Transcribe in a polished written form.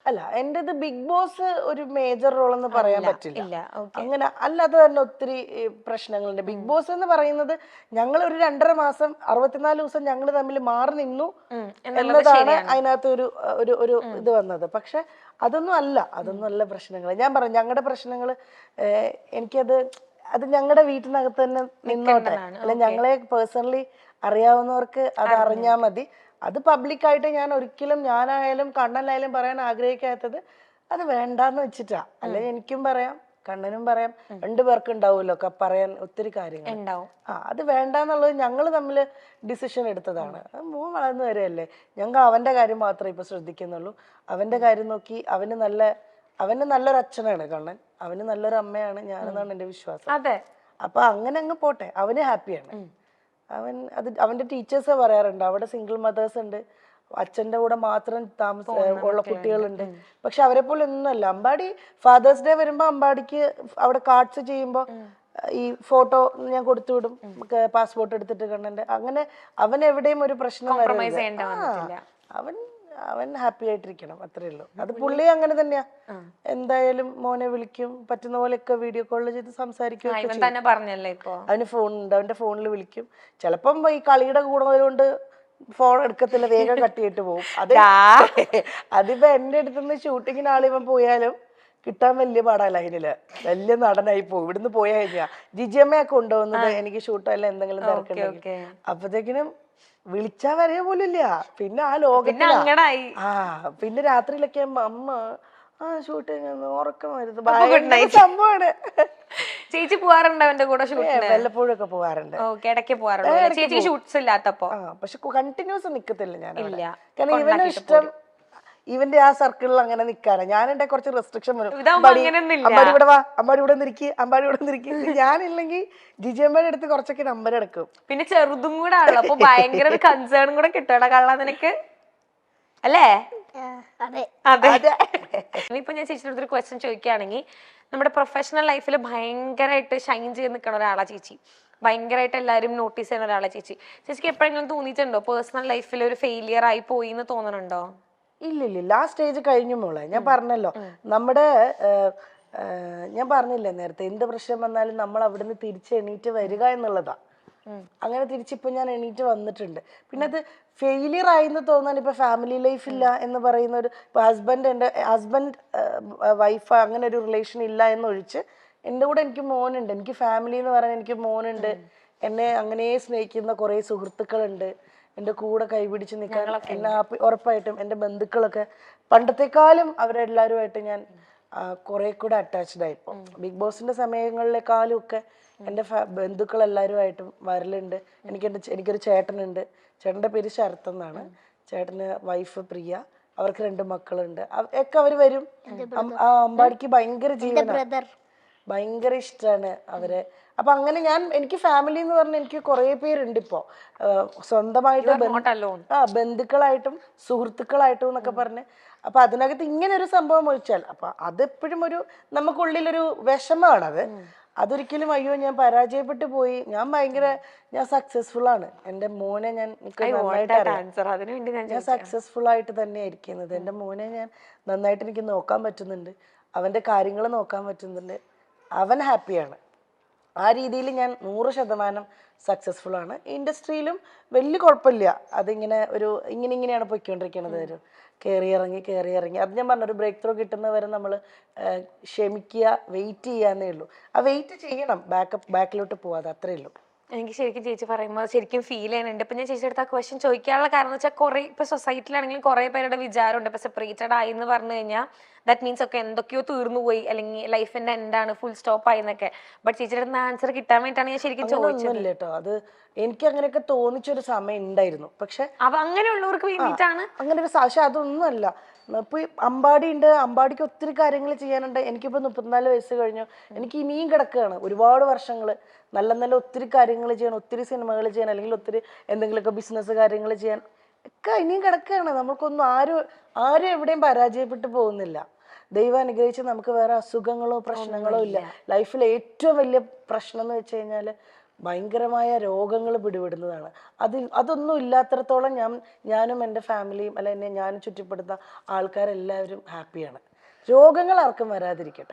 അല്ല എന്റേത് big boss ഒരു മേജർ റോൾ എന്ന് പറയാൻ പറ്റില്ല. ഇല്ല. ഓക്കെ. അങ്ങനെ അല്ലാതെ തന്നെ ഒത്തിരി പ്രശ്നങ്ങളുണ്ട്. ബിഗ് ബോസ് എന്ന് പറയുന്നത് ഞങ്ങൾ ഒരു 2.5 മാസം 64 ദിവസം ഞങ്ങൾ തമ്മിൽ മാറി നിന്നു എന്നതാണ് അതിനകത്ത് ഒരു ഒരു ഒരു ഇത് വന്നത്. പക്ഷെ അതൊന്നും അല്ല പ്രശ്നങ്ങൾ. ഞാൻ പറഞ്ഞു ഞങ്ങളുടെ പ്രശ്നങ്ങൾ അത് ഞങ്ങളുടെ വീട്ടിനകത്ത് തന്നെ നിന്നോട്ടെ. അല്ല ഞങ്ങളെ പേഴ്സണലി അറിയാവുന്നവർക്ക് അത് അറിഞ്ഞാൽ മതി. അത് പബ്ലിക്കായിട്ട് ഞാനായാലും കണ്ണനായാലും പറയാൻ ആഗ്രഹിക്കാത്തത് അത് വേണ്ടാന്ന് വെച്ചിട്ടാ. അല്ലെ എനിക്കും പറയാം, കണ്ണനും പറയാം, 2 പേർക്ക് ഉണ്ടാവുമല്ലോ പറയാൻ ഒത്തിരി കാര്യങ്ങൾ. അത് വേണ്ടാന്നുള്ളത് ഞങ്ങൾ തമ്മിൽ ഡിസിഷൻ എടുത്തതാണ്. മോൻ വളർന്നു വരെയല്ലേ, ഞങ്ങൾ അവന്റെ കാര്യം മാത്രമേ ഇപ്പൊ ശ്രദ്ധിക്കുന്നുള്ളൂ. അവന്റെ കാര്യം നോക്കി അവന് നല്ലൊരു അച്ഛനാണ് കണ്ണൻ, അവന് നല്ലൊരു അമ്മയാണ് ഞാനെന്നാണ് എന്റെ വിശ്വാസം. അപ്പൊ അങ്ങനെ അങ്ങ് പോട്ടെ, അവന് ഹാപ്പിയാണ്. അവന്റെ ടീച്ചേഴ്സ് പറയാറുണ്ട് അവിടെ സിംഗിൾ മദേഴ്സ് ഉണ്ട്, അച്ഛന്റെ കൂടെ മാത്രം ഉള്ള കുട്ടികളുണ്ട്. പക്ഷെ അവരെ പോലെ ഒന്നുമല്ല. അമ്പാടി ഫാദേഴ്സ് ഡേ വരുമ്പോ അമ്പാടിക്ക് അവിടെ കാർഡ്സ് ചെയ്യുമ്പോ ഈ ഫോട്ടോ ഞാൻ കൊടുത്തു വിടും, പാസ്പോർട്ട് എടുത്തിട്ട് കണ്ണന്റെ. അങ്ങനെ അവൻ എവിടെയും ഒരു പ്രശ്നം വരരുത്. അവൻ ഹാപ്പി ആയിട്ടിരിക്കണം, അത്രേ ഉള്ളൂ. അത് പുള്ളി അങ്ങനെ തന്നെയാ. എന്തായാലും മോനെ വിളിക്കും, പറ്റുന്ന പോലെയൊക്കെ വീഡിയോ കോളിൽ ചെയ്ത് സംസാരിക്കും. അവന് ഫോണുണ്ട്, അവന്റെ ഫോണിൽ വിളിക്കും. ചിലപ്പം ഈ കളിയുടെ കൂടുന്നതുകൊണ്ട് ഫോൺ എടുക്കത്തില്ല, വേഗം കട്ടിയിട്ട് പോകും. അതിപ്പോ എന്റെ അടുത്തുനിന്ന് ഷൂട്ടിങ്ങിന് ആളിവൻ പോയാലും കിട്ടാൻ വലിയ പാടാ. ലൈനില് വലിയ നടനായി പോകും. ഇവിടുന്ന് പോയാ കഴിഞ്ഞാ ജിജിയമ്മയൊക്കെ കൊണ്ടുപോകുന്നത് എനിക്ക് ഷൂട്ടോ അല്ല എന്തെങ്കിലും തിരക്കുണ്ടെങ്കിൽ. അപ്പത്തേക്കിനും വിളിച്ചാ വരെയ പോലില്ല. പിന്നെ ആ ലോകത്തിലാ. പിന്നെ രാത്രിയിലൊക്കെ അമ്മ ഷൂട്ടിങ് ഉറക്കം വരുന്നത് ഭയങ്കര സംഭവമാണ്. ചേച്ചി പോവാറുണ്ട് അവന്റെ കൂടെ? വല്ലപ്പോഴും ഒക്കെ പോവാറുണ്ട്. പക്ഷെ കണ്ടിന്യൂസ് നിക്കത്തില്ല ഞാൻ. കാരണം ഇവന് ഇഷ്ടം ഇവന്റെ ആ സർക്കിളിൽ അങ്ങനെ നിക്കാനാ. ഞാൻ എന്റെ കുറച്ച് റെസ്ട്രിക്ഷൻ വരും. അമ്പാടി ഇവിടെ വാ, അമ്പാടി ഇവിടെ നിൽക്കി, അമ്പാടി ഇവിടെ നിൽക്കി. ഞാനില്ലെങ്കിൽ ജിജിയമ്മയുടെ അടുത്ത് കുറച്ചൊക്കെ നമ്പർ എടുക്കും. പിന്നെ ചെറുതും കൂടെ ആണല്ലോ, അപ്പൊ ഭയങ്കര കൺസേൺ കൂടെ കിട്ടണം കള്ള നിനക്ക്, അല്ലേ? അതെ. ഇപ്പൊ ഞാൻ ചേച്ചിയുടെ അടുത്തൊരു ക്വസ്റ്റ്യൻ ചോദിക്കുകയാണെങ്കിൽ, നമ്മുടെ പ്രൊഫഷണൽ ലൈഫിൽ ഭയങ്കരമായിട്ട് ഷൈൻ ചെയ്ത് നിൽക്കുന്ന ഒരാളാ ചേച്ചി, ഭയങ്കരമായിട്ട് എല്ലാവരും നോട്ടീസ് ചെയ്യുന്ന ഒരാളാ ചേച്ചി. ചേച്ചിക്ക് എപ്പോഴെങ്കിലും തോന്നിയിട്ടുണ്ടോ പേഴ്സണൽ ലൈഫിൽ ഒരു ഫെയിലിയർ ആയി പോയി എന്ന് തോന്നണുണ്ടോ? ഇല്ലില്ല, ആ സ്റ്റേജ് കഴിഞ്ഞു മോളെ. ഞാൻ പറഞ്ഞല്ലോ, ഞാൻ പറഞ്ഞില്ലേ നേരത്തെ, എന്ത് പ്രശ്നം വന്നാലും നമ്മൾ അവിടുന്ന് തിരിച്ച് എണീറ്റ് വരിക എന്നുള്ളതാ. അങ്ങനെ തിരിച്ചിപ്പോ ഞാൻ എണീറ്റ് വന്നിട്ടുണ്ട്. പിന്നെ അത് ഫെയിലിയർ ആയിന്ന് തോന്നാൻ ഇപ്പൊ ഫാമിലി ലൈഫ് ഇല്ല എന്ന് പറയുന്ന ഒരു ഹസ്ബൻഡ് വൈഫ് അങ്ങനെ ഒരു റിലേഷൻ ഇല്ല എന്നൊഴിച്ച് എൻ്റെ കൂടെ എനിക്ക് മോനുണ്ട്. എനിക്ക് ഫാമിലി എന്ന് പറയാൻ എനിക്ക് മോനുണ്ട്. എന്നെ അങ്ങനെ സ്നേഹിക്കുന്ന കുറെ സുഹൃത്തുക്കളുണ്ട്. എൻ്റെ കൂടെ കൈപിടിച്ച് നിൽക്കാൻ എന്നെ ഉറപ്പായിട്ടും എൻ്റെ ബന്ധുക്കളൊക്കെ പണ്ടത്തെക്കാളും അവരെല്ലാവരുമായിട്ട് ഞാൻ കുറെ കൂടെ അറ്റാച്ച്ഡ് ആയിപ്പോ. ബിഗ് ബോസിന്റെ സമയങ്ങളിലെക്കാളും ഒക്കെ എൻ്റെ ബന്ധുക്കൾ എല്ലാവരുമായിട്ടും വരലുണ്ട്. എനിക്കൊരു ചേട്ടനുണ്ട്. ചേട്ടൻ്റെ പേര് ശരത് എന്നാണ്. ചേട്ടന് വൈഫ് പ്രിയ, അവർക്ക് 2 മക്കളുണ്ട്. ഒക്കെ അവര് വരും. അമ്പാടിക്ക് ഭയങ്കര ജീവനാണ്, ഭയങ്കര ഇഷ്ടമാണ് അവരെ. അപ്പൊ അങ്ങനെ എനിക്ക് ഫാമിലി എന്ന് പറഞ്ഞാൽ എനിക്ക് കുറെ പേരുണ്ട് ഇപ്പോ. സ്വന്തമായിട്ട് ബന്ധുക്കളായിട്ടും സുഹൃത്തുക്കളായിട്ടും എന്നൊക്കെ പറഞ്ഞ്. അപ്പൊ അതിനകത്ത് ഇങ്ങനെ ഒരു സംഭവം ഒഴിച്ചാൽ അപ്പൊ അതെപ്പോഴും നമുക്കുള്ളിലൊരു വിഷമമാണത്. അതൊരിക്കലും അയ്യോ ഞാൻ പരാജയപ്പെട്ടു പോയി, ഞാൻ സക്സസ്ഫുൾ ആണ്. എൻ്റെ മോനെ ഞാൻ സക്സസ്ഫുൾ ആയിട്ട് തന്നെ ഇരിക്കുന്നത്. എൻ്റെ മോനെ ഞാൻ നന്നായിട്ട് എനിക്ക് നോക്കാൻ പറ്റുന്നുണ്ട്, അവന്റെ കാര്യങ്ങൾ നോക്കാൻ പറ്റുന്നുണ്ട്, അവൻ ഹാപ്പിയാണ്. ആ രീതിയിൽ ഞാൻ 100% സക്സസ്ഫുൾ ആണ്. ഇൻഡസ്ട്രിയിലും വലിയ കുഴപ്പമില്ല. അതിങ്ങനെ ഇങ്ങനെയാണ് പൊയ്ക്കൊണ്ടിരിക്കുന്നത്. കയറി ഇറങ്ങി അത് ഞാൻ പറഞ്ഞൊരു ബ്രേക്ക് ത്രൂ കിട്ടുന്നവരെ നമ്മൾ ക്ഷമിക്കുക, വെയിറ്റ് ചെയ്യാന്നേ ഉള്ളൂ. ആ വെയിറ്റ് ചെയ്യണം, ബാക്കിലോട്ട് പോവാതെ, അത്രേ ഉള്ളൂ. എനിക്ക് ശരിക്കും ചേച്ചി പറയുമ്പോൾ ശരിക്കും ഫീൽ ചെയ്യുന്നുണ്ട്. ഇപ്പൊ ഞാൻ ചേച്ചിയുടെ അടുത്ത് ആ ക്വസ്റ്റ്യൻ ചോദിക്കാനുള്ള കാരണം എന്ന് വെച്ചാൽ കുറെ ഇപ്പൊ സൊസൈറ്റിയിലാണെങ്കിലും കുറെ പേരുടെ വിചാരമുണ്ട് ഇപ്പൊ സെപ്പറേറ്റഡ് ആയി എന്ന് പറഞ്ഞു കഴിഞ്ഞാൽ ദാറ്റ് മീൻസ് ഒക്കെ എന്തൊക്കെയോ തീർന്നു പോയി, അല്ലെങ്കിൽ ലൈഫിന്റെ എന്താണ് ഫുൾ സ്റ്റോപ്പ് ആയി എന്നൊക്കെ. ബട്ട് ചേച്ചിയുടെ അടുത്ത് ആൻസർ കിട്ടാൻ വേണ്ടിയിട്ടാണ് ഞാൻ ശരിക്കും ചോദിച്ചത് കേട്ടോ. അത് എനിക്ക് അങ്ങനെയൊക്കെ തോന്നിച്ചൊരു സമയം ഉണ്ടായിരുന്നു. പക്ഷെ അങ്ങനെയുള്ളവർക്ക് വേണ്ടിയിട്ടാണ് അങ്ങനെ ഒരു പക്ഷെ അതൊന്നുമല്ല. ഇപ്പൊ അമ്പാടിക്ക് ഒത്തിരി കാര്യങ്ങൾ ചെയ്യാനുണ്ട്. എനിക്കിപ്പോ 34 വയസ്സ് കഴിഞ്ഞു. എനിക്ക് ഇനിയും കിടക്കുകയാണ് ഒരുപാട് വർഷങ്ങൾ. നല്ല ഒത്തിരി കാര്യങ്ങൾ ചെയ്യാൻ, ഒത്തിരി സിനിമകൾ ചെയ്യാൻ, അല്ലെങ്കിൽ ഒത്തിരി എന്തെങ്കിലുമൊക്കെ ബിസിനസ് കാര്യങ്ങൾ ചെയ്യാൻ ഒക്കെ ഇനിയും കിടക്കുകയാണ്. നമുക്കൊന്നും ആരും എവിടെയും പരാജയപ്പെട്ടു പോകുന്നില്ല. ദൈവം അനുഗ്രഹിച്ച് നമുക്ക് വേറെ അസുഖങ്ങളോ പ്രശ്നങ്ങളോ ഇല്ല. ലൈഫിൽ ഏറ്റവും വലിയ പ്രശ്നം എന്ന് വെച്ച് കഴിഞ്ഞാൽ ഭയങ്കരമായ രോഗങ്ങൾ പിടിപെടുന്നതാണ്. അതൊന്നും ഇല്ലാത്തിടത്തോളം ഞാനും എൻ്റെ ഫാമിലിയും അല്ല എന്നെ ഞാൻ ചുറ്റപ്പെടുന്ന ആൾക്കാരെല്ലാവരും ഹാപ്പിയാണ്. രോഗങ്ങൾ ആർക്കും വരാതിരിക്കട്ടെ.